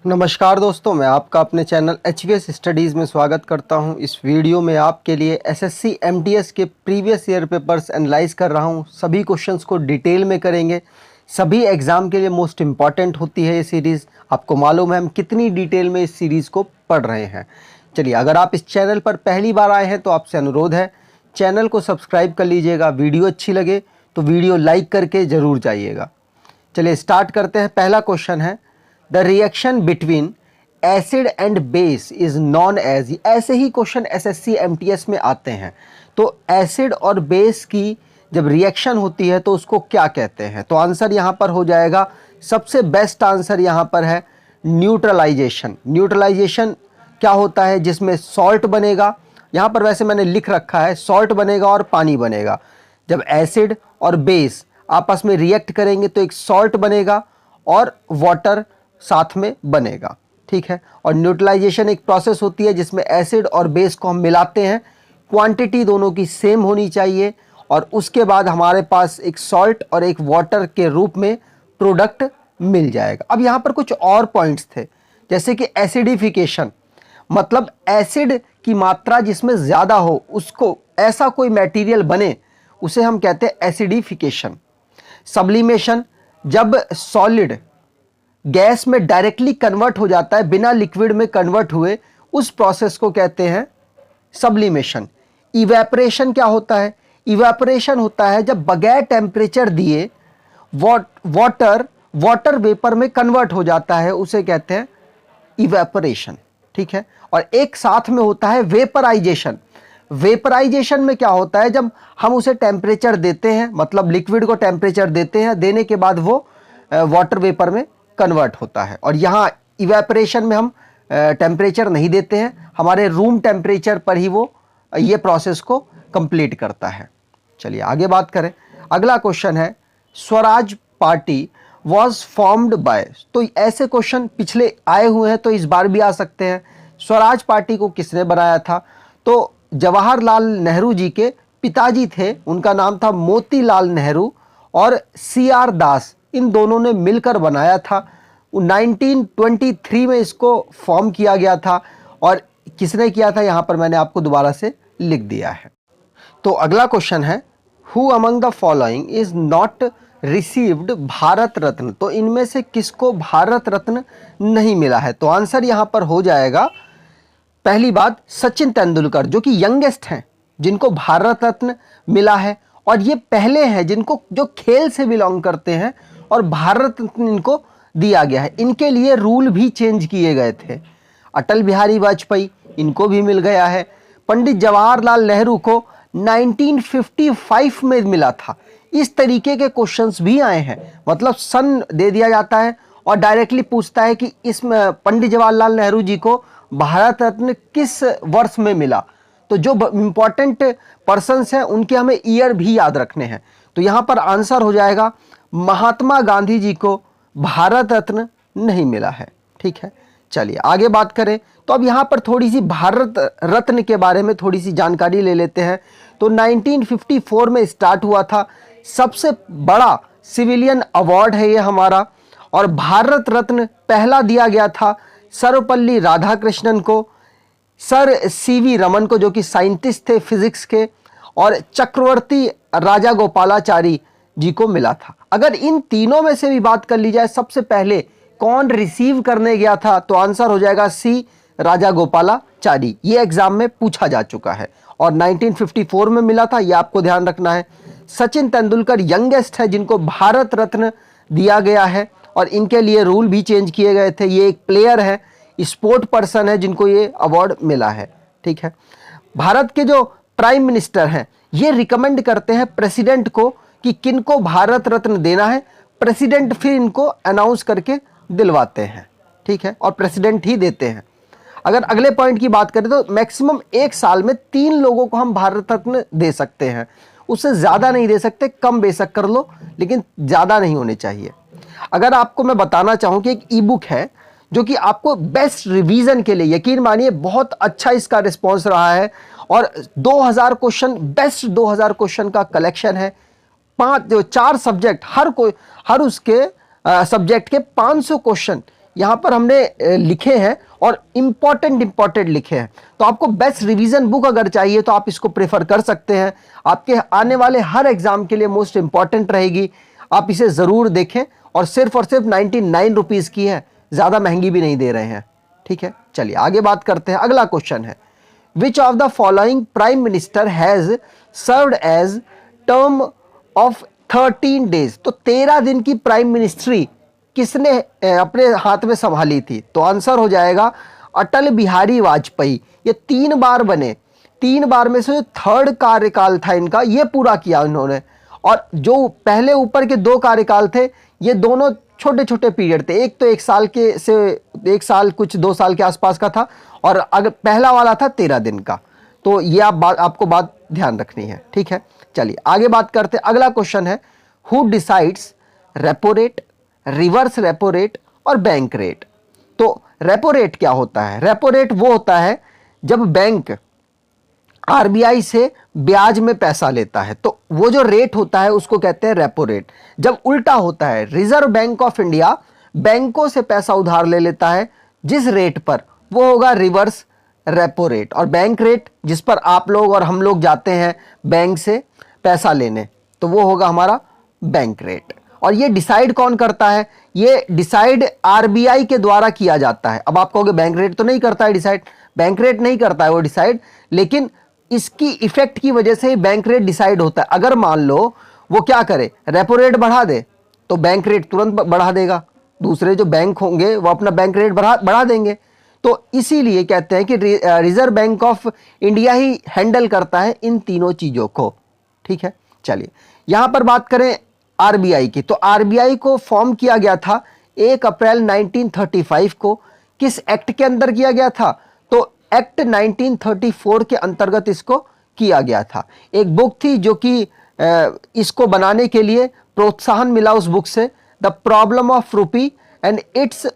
नमस्कार दोस्तों, मैं आपका अपने चैनल HVS स्टडीज़ में स्वागत करता हूं। इस वीडियो में आपके लिए SSC MTS के प्रीवियस ईयर पेपर्स एनालाइज कर रहा हूं। सभी क्वेश्चंस को डिटेल में करेंगे। सभी एग्ज़ाम के लिए मोस्ट इम्पॉर्टेंट होती है ये सीरीज़। आपको मालूम है हम कितनी डिटेल में इस सीरीज़ को पढ़ रहे हैं। चलिए, अगर आप इस चैनल पर पहली बार आए हैं तो आपसे अनुरोध है चैनल को सब्सक्राइब कर लीजिएगा। वीडियो अच्छी लगे तो वीडियो लाइक करके ज़रूर जाइएगा। चलिए स्टार्ट करते हैं। पहला क्वेश्चन है, the reaction between acid and base is known as. ऐसे ही क्वेश्चन SSC MTS में आते हैं। तो एसिड और बेस की जब रिएक्शन होती है तो उसको क्या कहते हैं? तो आंसर यहाँ पर हो जाएगा, सबसे बेस्ट आंसर यहाँ पर है न्यूट्रलाइजेशन। न्यूट्रलाइजेशन क्या होता है? जिसमें सॉल्ट बनेगा। यहाँ पर वैसे मैंने लिख रखा है सॉल्ट बनेगा और पानी बनेगा। जब एसिड और बेस आपस में रिएक्ट करेंगे तो एक सॉल्ट बनेगा और वाटर साथ में बनेगा। ठीक है। और न्यूट्रलाइजेशन एक प्रोसेस होती है जिसमें एसिड और बेस को हम मिलाते हैं। क्वांटिटी दोनों की सेम होनी चाहिए और उसके बाद हमारे पास एक सॉल्ट और एक वाटर के रूप में प्रोडक्ट मिल जाएगा। अब यहाँ पर कुछ और पॉइंट्स थे, जैसे कि एसिडिफिकेशन, मतलब एसिड की मात्रा जिसमें ज़्यादा हो उसको ऐसा कोई मटेरियल बने, उसे हम कहते हैं एसिडिफिकेशन। सब्लिमेशन, जब सॉलिड गैस में डायरेक्टली कन्वर्ट हो जाता है बिना लिक्विड में कन्वर्ट हुए, उस प्रोसेस को कहते हैं सब्लिमेशन। इवेपोरेशन क्या होता है? इवेपोरेशन होता है जब बगैर टेम्परेचर दिए वाटर वेपर में कन्वर्ट हो जाता है, उसे कहते हैं इवेपोरेशन। ठीक है। और एक साथ में होता है वेपराइजेशन। वेपराइजेशन में क्या होता है? जब हम उसे टेम्परेचर देते हैं, मतलब लिक्विड को टेम्परेचर देते हैं, देने के बाद वो वाटर वेपर में कन्वर्ट होता है। और यहाँ इवेपोरेशन में हम टेम्परेचर नहीं देते हैं, हमारे रूम टेम्परेचर पर ही वो ये प्रोसेस को कंप्लीट करता है। चलिए आगे बात करें। अगला क्वेश्चन है, Swaraj party was formed by. तो ऐसे क्वेश्चन पिछले आए हुए हैं तो इस बार भी आ सकते हैं। स्वराज पार्टी को किसने बनाया था? तो जवाहरलाल नेहरू जी के पिताजी थे, उनका नाम था मोतीलाल नेहरू, और CR दास, इन दोनों ने मिलकर बनाया था। 1923 में इसको फॉर्म किया गया था। और किसने किया था यहाँ पर मैंने आपको दोबारा से लिख दिया है। तो अगला क्वेश्चन है, who among the following is not received Bharat Ratna. तो इनमें से किसको भारत रत्न नहीं मिला है? तो आंसर यहाँ पर हो जाएगा, पहली बात सचिन तेंदुलकर, जो कि यंगेस्ट हैं जिनको भारत रत्न मिला है, और ये पहले हैं जिनको जो खेल से बिलोंग करते हैं और भारत रत्न इनको दिया गया है। इनके लिए रूल भी चेंज किए गए थे। अटल बिहारी वाजपेयी, इनको भी मिल गया है। पंडित जवाहरलाल नेहरू को 1955 में मिला था। इस तरीके के क्वेश्चंस भी आए हैं, मतलब सन दे दिया जाता है और डायरेक्टली पूछता है कि इसमें पंडित जवाहरलाल नेहरू जी को भारत रत्न किस वर्ष में मिला। तो जो इंपॉर्टेंट पर्सन्स हैं उनके हमें ईयर भी याद रखने हैं। तो यहाँ पर आंसर हो जाएगा, महात्मा गांधी जी को भारत रत्न नहीं मिला है। ठीक है। चलिए आगे बात करें। तो अब यहाँ पर थोड़ी सी भारत रत्न के बारे में थोड़ी सी जानकारी ले लेते हैं। तो 1954 में स्टार्ट हुआ था। सबसे बड़ा सिविलियन अवार्ड है ये हमारा। और भारत रत्न पहला दिया गया था सर्वपल्ली राधाकृष्णन को, सर CV रमन को जो कि साइंटिस्ट थे फिजिक्स के, और चक्रवर्ती राजा गोपालाचारी जी को मिला था। अगर इन तीनों में से भी बात कर ली जाए सबसे पहले कौन रिसीव करने गया था, तो आंसर हो जाएगा C राजा गोपालाचारी। ये एग्जाम में पूछा जा चुका है और 1954 में मिला था, ये आपको ध्यान रखना है। सचिन तेंदुलकर यंगेस्ट है जिनको भारत रत्न दिया गया है और इनके लिए रूल भी चेंज किए गए थे। ये एक प्लेयर है, स्पोर्ट पर्सन है जिनको ये अवार्ड मिला है। ठीक है। भारत के जो प्राइम मिनिस्टर हैं ये रिकमेंड करते हैं प्रेसिडेंट को कि किनको भारत रत्न देना है। प्रेसिडेंट फिर इनको अनाउंस करके दिलवाते हैं। ठीक है। और प्रेसिडेंट ही देते हैं। अगर अगले पॉइंट की बात करें तो मैक्सिमम एक साल में 3 लोगों को हम भारत रत्न दे सकते हैं, उससे ज़्यादा नहीं दे सकते। कम बेशक कर लो लेकिन ज़्यादा नहीं होने चाहिए। अगर आपको मैं बताना चाहूँ कि एक ई बुक है जो कि आपको बेस्ट रिवीजन के लिए, यकीन मानिए बहुत अच्छा इसका रिस्पॉन्स रहा है और 2000 क्वेश्चन, बेस्ट 2000 क्वेश्चन का कलेक्शन है। 4 सब्जेक्ट, हर उसके सब्जेक्ट के 500 क्वेश्चन यहाँ पर हमने लिखे हैं और इंपॉर्टेंट लिखे हैं। तो आपको बेस्ट रिवीजन बुक अगर चाहिए तो आप इसको प्रेफर कर सकते हैं, आपके आने वाले हर एग्जाम के लिए मोस्ट इंपॉर्टेंट रहेगी। आप इसे ज़रूर देखें और सिर्फ 99 रुपीज़ की है, ज़्यादा महंगी भी नहीं दे रहे हैं। ठीक है, चलिए आगे बात करते हैं। अगला क्वेश्चन है, which of the following prime minister has served as term of 13 days. तो 13 दिन की प्राइम मिनिस्ट्री किसने अपने हाथ में संभाली थी? तो आंसर हो जाएगा अटल बिहारी वाजपेयी। ये 3 बार बने, 3 बार में से जो थर्ड कार्यकाल था इनका, ये पूरा किया इन्होंने। और जो पहले ऊपर के 2 कार्यकाल थे, ये दोनों छोटे छोटे पीरियड थे। एक तो 1 साल के से 1 साल कुछ 2 साल के आसपास का था, और अगर पहला वाला था 13 दिन का। तो ये आपको बात ध्यान रखनी है। ठीक है, चलिए आगे बात करते हैं। अगला क्वेश्चन है, who decides repo rate, reverse repo rate और बैंक रेट। तो रेपो रेट क्या होता है? रेपो रेट वो होता है जब बैंक आरबीआई से ब्याज में पैसा लेता है, तो वो जो रेट होता है उसको कहते हैं रेपो रेट। जब उल्टा होता है, रिजर्व बैंक ऑफ इंडिया बैंकों से पैसा उधार ले लेता है जिस रेट पर, वो होगा रिवर्स रेपो रेट। और बैंक रेट जिस पर आप लोग और हम लोग जाते हैं बैंक से पैसा लेने, तो वो होगा हमारा बैंक रेट। और ये डिसाइड कौन करता है? ये डिसाइड आरबीआई के द्वारा किया जाता है। अब आप कहोगे बैंक रेट तो नहीं करता है डिसाइड, बैंक रेट नहीं करता है वो डिसाइड, लेकिन इसकी इफेक्ट की वजह से ही बैंक रेट डिसाइड होता है। अगर मान लो वो क्या करे, रेपो रेट बढ़ा दे, तो बैंक रेट तुरंत बढ़ा देगा, दूसरे जो बैंक होंगे वो अपना बैंक रेट बढ़ा देंगे। तो इसीलिए कहते हैं कि reserve bank of India he handle करता है इन तीनों चीजों को। ठीक है, चलिए यहां पर बात करें आरबीआई की। तो आरबीआई को फॉर्म किया गया था 1 अप्रैल 1935 को। किस एक्ट के अंदर किया गया था? तो एक्ट 1934 के अंतर्गत इसको किया गया था। एक बुक थी जो कि इसको बनाने के लिए प्रोत्साहन मिला उस बुक से, the problem of rupee and its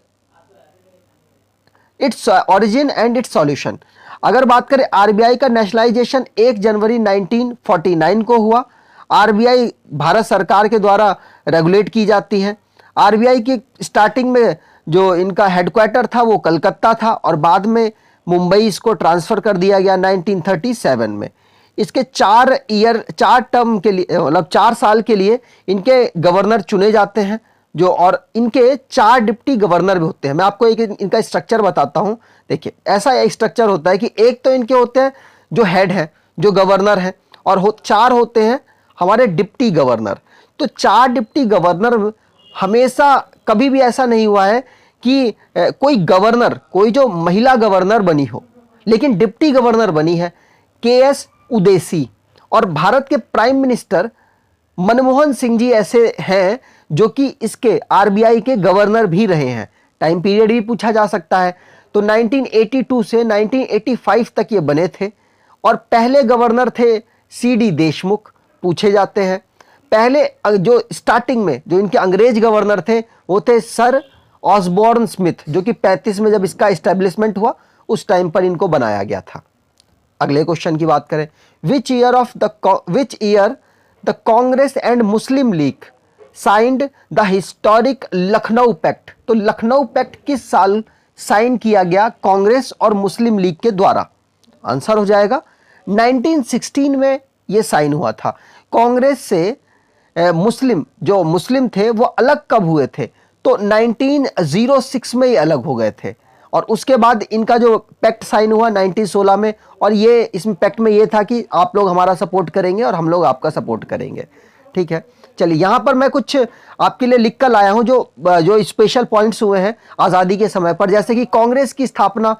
origin and it's solution. अगर बात करें आरबीआई का नेशनलाइजेशन 1 जनवरी 1949 को हुआ। आरबीआई भारत सरकार के द्वारा रेगुलेट की जाती है। आरबीआई की स्टार्टिंग में जो इनका हेडक्वार्टर था वो कलकत्ता था, और बाद में मुंबई इसको ट्रांसफर कर दिया गया 1937 में। इसके 4 टर्म के लिए, मतलब 4 साल के लिए इनके गवर्नर चुने जाते हैं, जो और इनके 4 डिप्टी गवर्नर भी होते हैं। मैं आपको एक इनका स्ट्रक्चर बताता हूं। देखिए ऐसा एक स्ट्रक्चर होता है कि एक तो इनके होते हैं जो हेड है, जो गवर्नर है, और 4 होते हैं हमारे डिप्टी गवर्नर। तो 4 डिप्टी गवर्नर, हमेशा कभी भी ऐसा नहीं हुआ है कि कोई गवर्नर, कोई जो महिला गवर्नर बनी हो, लेकिन डिप्टी गवर्नर बनी है केएस उदेसी। और भारत के प्राइम मिनिस्टर मनमोहन सिंह जी ऐसे हैं जो कि इसके आरबीआई के गवर्नर भी रहे हैं। टाइम पीरियड भी पूछा जा सकता है। तो 1982 से 1985 तक ये बने थे। और पहले गवर्नर थे सीडी देशमुख, पूछे जाते हैं। पहले जो स्टार्टिंग में जो इनके अंग्रेज गवर्नर थे वो थे सर ऑसबॉर्न स्मिथ, जो कि 35 में जब इसका एस्टेब्लिशमेंट हुआ उस टाइम पर इनको बनाया गया था। अगले क्वेश्चन की बात करें, which year the Congress and Muslim League signed the historic Lucknow pact. तो लखनऊ पैक्ट किस साल साइन किया गया कांग्रेस और मुस्लिम लीग के द्वारा? आंसर हो जाएगा 1916 में यह साइन हुआ था। कांग्रेस से जो मुस्लिम थे वो अलग कब हुए थे? तो 1906 में ये अलग हो गए थे। और उसके बाद इनका जो पैक्ट साइन हुआ 1916 में, और ये इसमें पैक्ट में ये था कि आप लोग हमारा सपोर्ट करेंगे और हम लोग आपका सपोर्ट करेंगे। ठीक है, चलिए यहाँ पर मैं कुछ आपके लिए लिख कर लाया हूँ जो स्पेशल पॉइंट्स हुए हैं आज़ादी के समय पर। जैसे कि कांग्रेस की स्थापना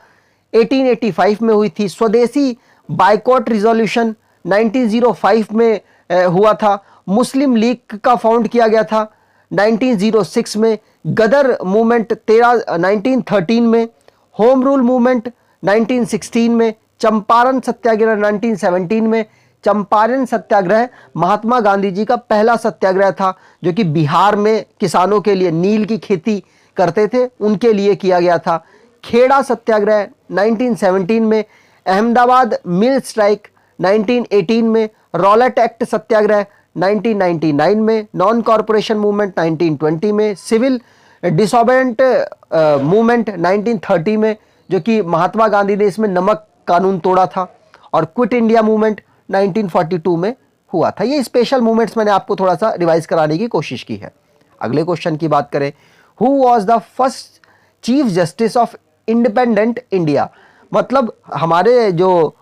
1885 में हुई थी। स्वदेशी बाइकॉट रिजोल्यूशन 1905 में हुआ था। मुस्लिम लीग का फाउंड किया गया था 1906 में। गदर मूवमेंट 1913 में। होम रूल मूवमेंट 1916 में। चंपारण सत्याग्रह 1917 में। चंपारण सत्याग्रह महात्मा गांधी जी का पहला सत्याग्रह था, जो कि बिहार में किसानों के लिए, नील की खेती करते थे उनके लिए किया गया था। खेड़ा सत्याग्रह 1917 में। अहमदाबाद मिल स्ट्राइक 1918 में। रॉलेट एक्ट सत्याग्रह 1999 में। नॉन कॉरपोरेशन मूवमेंट 1920 में। सिविल डिसोबेडेंट मूवमेंट 1930 में, जो कि महात्मा गांधी ने इसमें नमक कानून तोड़ा था, और क्विट इंडिया मूवमेंट 1942 में हुआ था। ये स्पेशल मूवमेंट्स मैंने आपको थोड़ा सा रिवाइज कराने की कोशिश की है। अगले क्वेश्चन की बात करें, who was the first chief justice of independent India, मतलब हमारे जो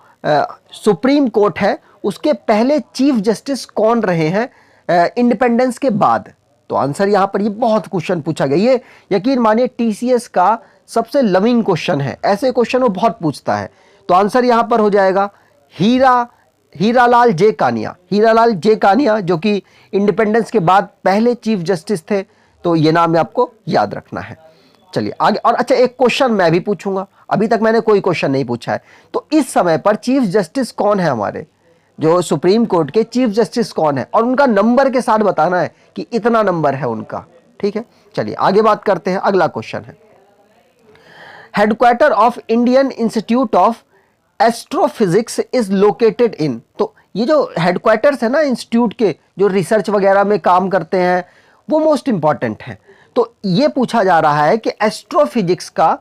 सुप्रीम कोर्ट है उसके पहले चीफ जस्टिस कौन रहे हैं इंडिपेंडेंस के बाद। तो आंसर यहां पर, ये बहुत क्वेश्चन पूछा गया, ये यकीन मानिए टीसीएस का सबसे लविंग क्वेश्चन है, ऐसे क्वेश्चन वो बहुत पूछता है। तो आंसर यहां पर हो जाएगा हीरालाल जे कानिया। हीरालाल जे कानिया जो कि इंडिपेंडेंस के बाद पहले चीफ जस्टिस थे, तो ये नाम आपको याद रखना है। चलिए आगे, और अच्छा एक क्वेश्चन मैं भी पूछूंगा, अभी तक मैंने कोई क्वेश्चन नहीं पूछा है। तो इस समय पर चीफ जस्टिस कौन है, हमारे जो सुप्रीम कोर्ट के चीफ जस्टिस कौन है, और उनका नंबर के साथ बताना है कि इतना नंबर है उनका। ठीक है, चलिए आगे बात करते हैं। अगला क्वेश्चन है, headquarter of Indian institute of astrophysics is located in. तो ये जो हेडक्वार्टर्स है ना इंस्टीट्यूट के, जो रिसर्च वगैरह में काम करते हैं, वो मोस्ट इंपॉर्टेंट है। तो ये पूछा जा रहा है कि एस्ट्रोफिजिक्स का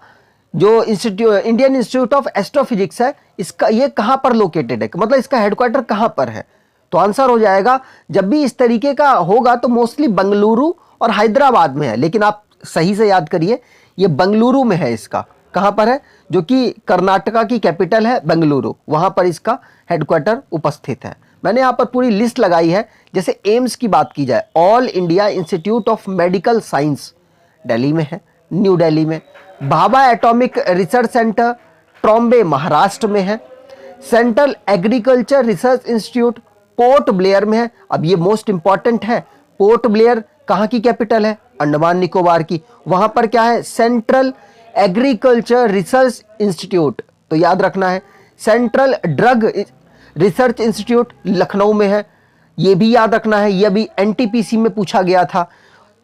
जो इंडियन इंस्टीट्यूट ऑफ एस्ट्रोफिजिक्स है, इसका ये कहां पर लोकेटेड है, मतलब इसका हेडक्वार्टर कहां पर है। तो आंसर हो जाएगा, जब भी इस तरीके का होगा तो मोस्टली बंगलुरु और हैदराबाद में है, लेकिन आप सही से याद करिए, ये बंगलुरु में है। इसका कहां पर है, जो कि कर्नाटका की कैपिटल है बंगलुरु, वहां पर इसका हेडक्वार्टर उपस्थित है। मैंने यहां पर पूरी लिस्ट लगाई है। जैसे एम्स की बात की जाए, all India institute of medical science Delhi में है, न्यू दिल्ली में। Bhabha atomic research centre Trombay Maharashtra में है। Central agriculture research institute port Blair में है। अब ये मोस्ट इंपॉर्टेंट है, पोर्ट ब्लेयर कहाँ की कैपिटल है, अंडमान निकोबार की, वहां पर क्या है, सेंट्रल एग्रीकल्चर रिसर्च इंस्टीट्यूट, तो याद रखना है। Central drug research institute Lucknow में है, ये भी याद रखना है, यह भी एनटीपीसी में पूछा गया था।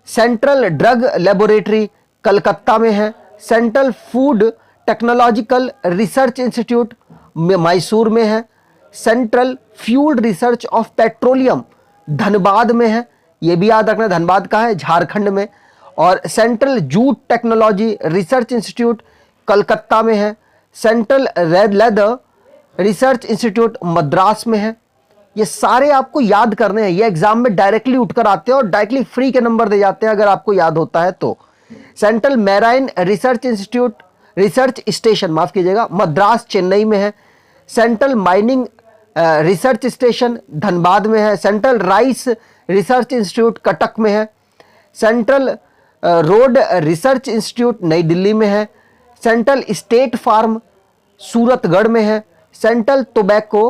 सेंट्रल ड्रग लेबोरेटरी कलकत्ता में है। Central food technological research institute Mysore में है। Central fuel research of petroleum Dhanbad में है, यह भी याद रखना, धनबाद का है, झारखंड में। और central jute technology research institute Calcutta में है। Central red leather research institute Madras में है। ये सारे आपको याद करने हैं, ये एग्जाम में डायरेक्टली उठकर आते हैं और डायरेक्टली फ्री के नंबर दे जाते हैं अगर आपको याद होता है तो। Central marine research institute research station, माफ कीजिएगा, मद्रास चेन्नई में है। Central mining research station Dhanbad में है। Central rice research institute Cuttack में है। सेंट्रल रोड रिसर्च इंस्टीट्यूट नई दिल्ली में है। सेंट्रल स्टेट फार्म सूरतगढ़ में है। Central tobacco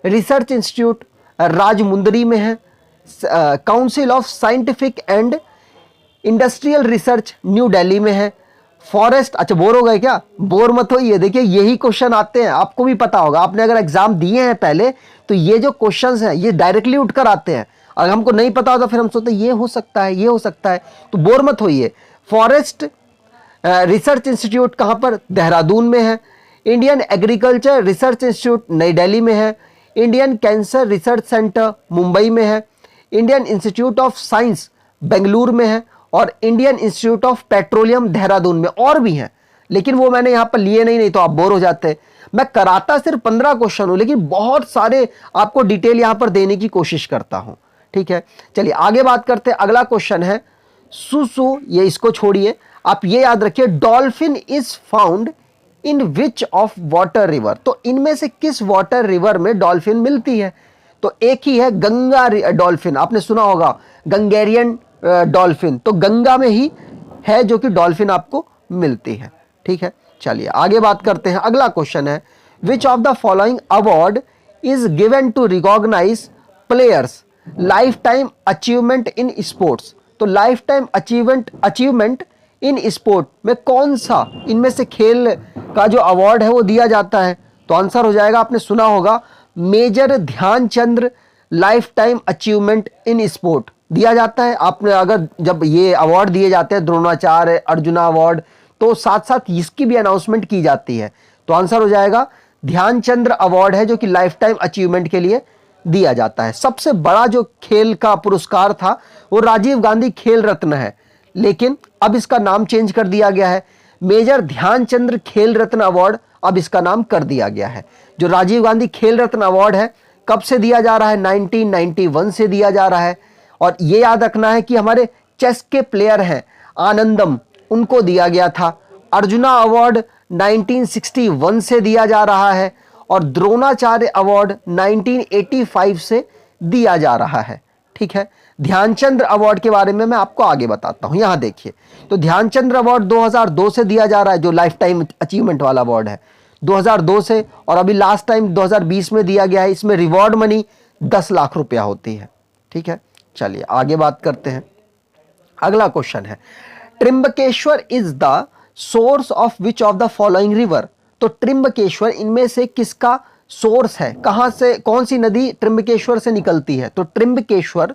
research institute Rajahmundry में है। Council of scientific and industrial research new Delhi में है। फॉरेस्ट, अच्छा बोर हो गए क्या, बोर मत होइए, देखिए यही क्वेश्चन आते हैं, आपको भी पता होगा, आपने अगर एग्जाम दिए हैं पहले तो ये जो क्वेश्चंस हैं ये डायरेक्टली उठकर आते हैं। अगर हमको नहीं पता होता फिर हम सोचते ये हो सकता है, ये हो सकता है, तो बोर मत होइए। फॉरेस्ट रिसर्च इंस्टीट्यूट कहाँ पर, देहरादून में है। इंडियन एग्रीकल्चर रिसर्च इंस्टीट्यूट नई दिल्ली में है। Indian cancer research centre Mumbai में है। Indian institute of science Bengaluru में है। और Indian institute of petroleum Dehradun में, और भी हैं लेकिन वो मैंने यहाँ पर लिए नहीं तो आप बोर हो जाते। मैं कराता सिर्फ 15 क्वेश्चन हूँ, लेकिन बहुत सारे आपको डिटेल यहाँ पर देने की कोशिश करता हूँ। ठीक है, चलिए आगे बात करते हैं। अगला क्वेश्चन है सुसु, ये इसको छोड़िए, आप ये याद रखिए, dolphin is found in which of water river. तो इनमें से किस वाटर रिवर में डॉल्फिन मिलती है। तो एक ही है गंगा डॉल्फिन, आपने सुना होगा गंगेरियन डॉल्फिन, तो गंगा में ही है जो कि डॉल्फिन आपको मिलती है। ठीक है, चलिए आगे बात करते हैं। अगला क्वेश्चन है, which of the following award is given to recognise players lifetime achievement in sports. तो lifetime achievement in sport में कौन सा इनमें से खेल का जो अवार्ड है वो दिया जाता है। तो आंसर हो जाएगा, आपने सुना होगा, Major Dhyanchand lifetime achievement in sport दिया जाता है। आपने अगर जब ये अवार्ड दिए जाते हैं, द्रोणाचार्य, अर्जुना अवार्ड, तो साथ साथ इसकी भी अनाउंसमेंट की जाती है। तो आंसर हो जाएगा ध्यानचंद्र अवार्ड है जो कि लाइफ टाइम अचीवमेंट के लिए दिया जाता है। सबसे बड़ा जो खेल का पुरस्कार था वो राजीव गांधी खेल रत्न है, लेकिन अब इसका नाम चेंज कर दिया गया है। मेजर ध्यानचंद्र खेल रत्न अवार्ड अब इसका नाम कर दिया गया है। जो राजीव गांधी खेल रत्न अवार्ड है कब से दिया जा रहा है? 1991 से दिया जा रहा है। और ये याद रखना है कि हमारे चेस के प्लेयर हैं आनंदम, उनको दिया गया था। अर्जुना अवार्ड 1961 से दिया जा रहा है और द्रोणाचार्य अवार्ड 1985 से दिया जा रहा है। ठीक है, ध्यानचंद्र अवार्ड के बारे में मैं आपको आगे बताता हूं। यहां देखिए, तो ध्यानचंद्र अवार्ड 2002 से दिया जा रहा है, जो लाइफ टाइम अचीवमेंट वाला अवार्ड है 2002 से, और अभी लास्ट टाइम 2020 में दिया गया है। इसमें रिवॉर्ड मनी 10 लाख रुपया होती है। ठीक है, चलिए आगे बात करते हैं। अगला क्वेश्चन है, Trimbakeshwar is the source of which of the following river? तो त्रिंबकेश्वर इनमें से किसका सोर्स है? कहां से, कौन सी नदी त्रिंबकेश्वर से निकलती है? तो त्रिंबकेश्वर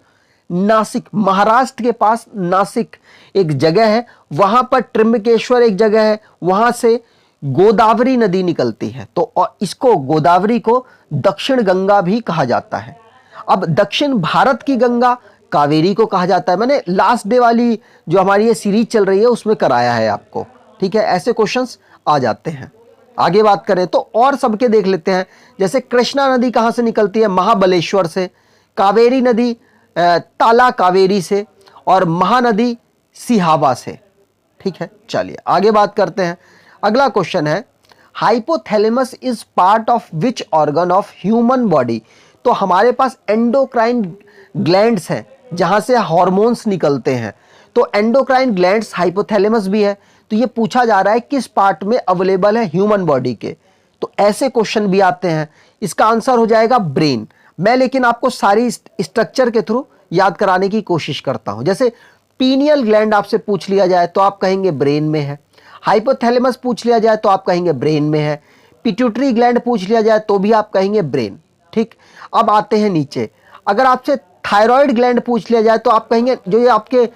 नासिक, महाराष्ट्र के पास नासिक एक जगह है, वहां पर त्रिंबकेश्वर एक जगह है, वहां से गोदावरी नदी निकलती है। तो इसको, गोदावरी को दक्षिण गंगा भी कहा जाता है। अब दक्षिण भारत की गंगा कावेरी को कहा जाता है। मैंने लास्ट डे वाली जो हमारी ये सीरीज चल रही है उसमें कराया है आपको। ठीक है, ऐसे क्वेश्चंस आ जाते हैं। आगे बात करें तो और सबके देख लेते हैं। जैसे कृष्णा नदी कहां से निकलती है? महाबलेश्वर से। कावेरी नदी ताला कावेरी से, और महानदी सिहावा से। ठीक है, चलिए आगे बात करते हैं। अगला क्वेश्चन है, hypothalamus is part of which organ of human body? तो हमारे पास एंडोक्राइन ग्लैंड्स हैं जहां से हार्मोन्स निकलते हैं। तो एंडोक्राइन ग्लैंड्स हाइपोथैलेमस भी है। तो ये पूछा जा रहा है किस पार्ट में अवेलेबल है ह्यूमन बॉडी के। तो ऐसे क्वेश्चन भी आते हैं। इसका आंसर हो जाएगा ब्रेन। मैं लेकिन आपको सारी स्ट्रक्चर के थ्रू याद कराने की कोशिश करता हूं। जैसे पीनियल ग्लैंड आपसे पूछ लिया जाए तो आप कहेंगे ब्रेन में है। हाइपोथैलेमस पूछ लिया जाए तो आप कहेंगे ब्रेन में है। पिट्यूटरी ग्लैंड पूछ लिया जाए तो भी आप कहेंगे ब्रेन। ठीक, अब आते हैं नीचे। अगर आपसे थायराइड ग्लैंड पूछ लिया जाए तो आप कहेंगे जो ये आपके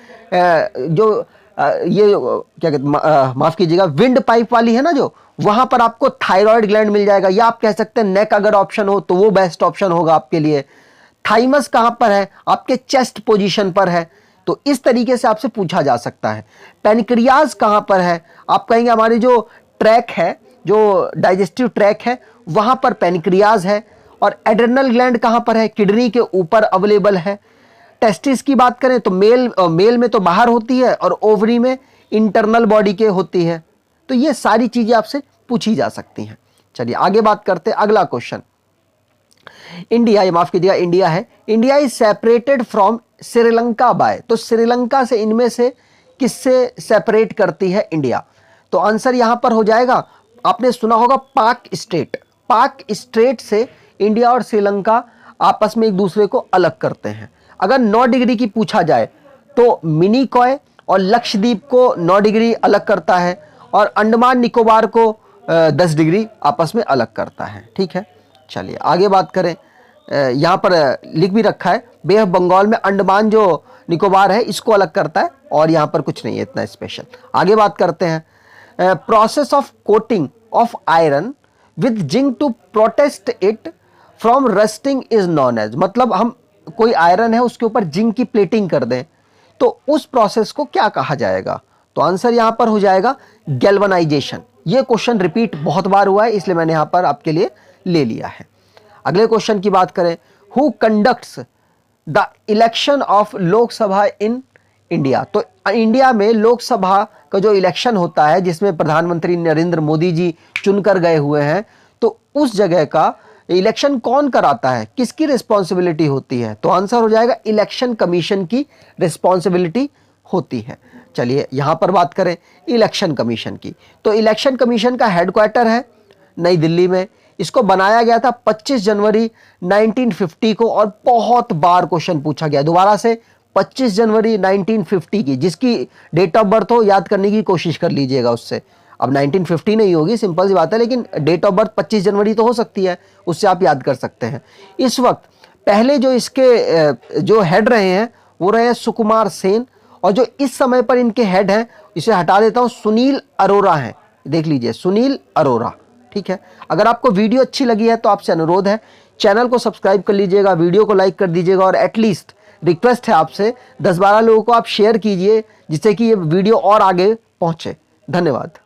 ये क्या कहते, माफ कीजिएगा, विंड पाइप वाली है ना, जो वहां पर आपको थायराइड ग्लैंड मिल जाएगा। या आप कह सकते हैं नेक अगर ऑप्शन हो तो वो बेस्ट ऑप्शन होगा आपके लिए। थाइमस कहां पर है? आपके चेस्ट पोजीशन पर है। तो इस तरीके से आपसे पूछा जा सकता है। पेनक्रियाज कहां पर है? आप कहेंगे हमारी जो ट्रैक है, जो डाइजेस्टिव ट्रैक है, वहां पर पेनक्रियाज है। और एड्रेनल ग्लैंड कहां पर है? किडनी के ऊपर अवेलेबल है। टेस्टिस की बात करें तो मेल में तो बाहर होती है और ओवरी में इंटरनल बॉडी के होती है। तो ये सारी चीजें आपसे पूछी जा सकती हैं। चलिए आगे बात करते हैं। अगला क्वेश्चन, इंडिया, ये माफ कीजिएगा इंडिया है, India is separated from Sri Lanka by. तो श्रीलंका से इनमें से किससे सेपरेट करती है इंडिया? तो आंसर यहां पर हो जाएगा, आपने सुना होगा पाक स्टेट। पाक स्टेट से इंडिया और श्रीलंका आपस में एक दूसरे को अलग करते हैं। अगर 9 डिग्री की पूछा जाए तो मिनिकॉय और लक्षद्वीप को 9 डिग्री अलग करता है और अंडमान निकोबार को 10 डिग्री आपस में अलग करता है। ठीक है, चलिए आगे बात करें। यहाँ पर लिख भी रखा है, बे ऑफ बंगाल में अंडमान जो निकोबार है इसको अलग करता है, और यहाँ पर कुछ नहीं है इतना स्पेशल। आगे बात करते हैं। Process of coating of iron with zinc to protect it from rusting is known as. मतलब हम कोई आयरन है उसके ऊपर जिंक की प्लेटिंग कर दें तो उस प्रोसेस को क्या कहा जाएगा? तो आंसर यहां पर हो जाएगा गैल्वेनाइजेशन। ये क्वेश्चन रिपीट बहुत बार हुआ है इसलिए मैंने यहां पर आपके लिए ले लिया है। अगले क्वेश्चन की बात करें, who conducts the election of Lok Sabha in India? तो इंडिया में लोकसभा का जो इलेक्शन होता है जिसमें प्रधानमंत्री नरेंद्र मोदी जी चुनकर गए हुए हैं, तो उस जगह का इलेक्शन कौन कराता है? किसकी रिस्पॉन्सिबिलिटी होती है? तो आंसर हो जाएगा इलेक्शन कमीशन की रिस्पॉन्सिबिलिटी होती है। चलिए यहां पर बात करें इलेक्शन कमीशन की, तो इलेक्शन कमीशन का हेडक्वार्टर है नई दिल्ली में। इसको बनाया गया था 25 जनवरी 1950 को, और बहुत बार क्वेश्चन पूछा गया दोबारा से 25 जनवरी 1950 की। जिसकी डेट ऑफ बर्थ हो याद करने की कोशिश कर लीजिएगा उससे। अब 1950 नहीं होगी, सिंपल सी बात है, लेकिन डेट ऑफ बर्थ 25 जनवरी तो हो सकती है, उससे आप याद कर सकते हैं। इस वक्त पहले जो इसके जो हेड रहे हैं वो रहे हैं सुकुमार सेन, और जो इस समय पर इनके हेड हैं, इसे हटा देता हूं, सुनील अरोरा हैं। देख लीजिए सुनील अरोरा। ठीक है, अगर आपको वीडियो अच्छी लगी है तो आपसे अनुरोध है चैनल को सब्सक्राइब कर लीजिएगा, वीडियो को लाइक कर दीजिएगा और एटलीस्ट रिक्वेस्ट है आपसे 10-12 लोगों को आप शेयर कीजिए जिससे कि ये वीडियो और आगे पहुंचे। धन्यवाद।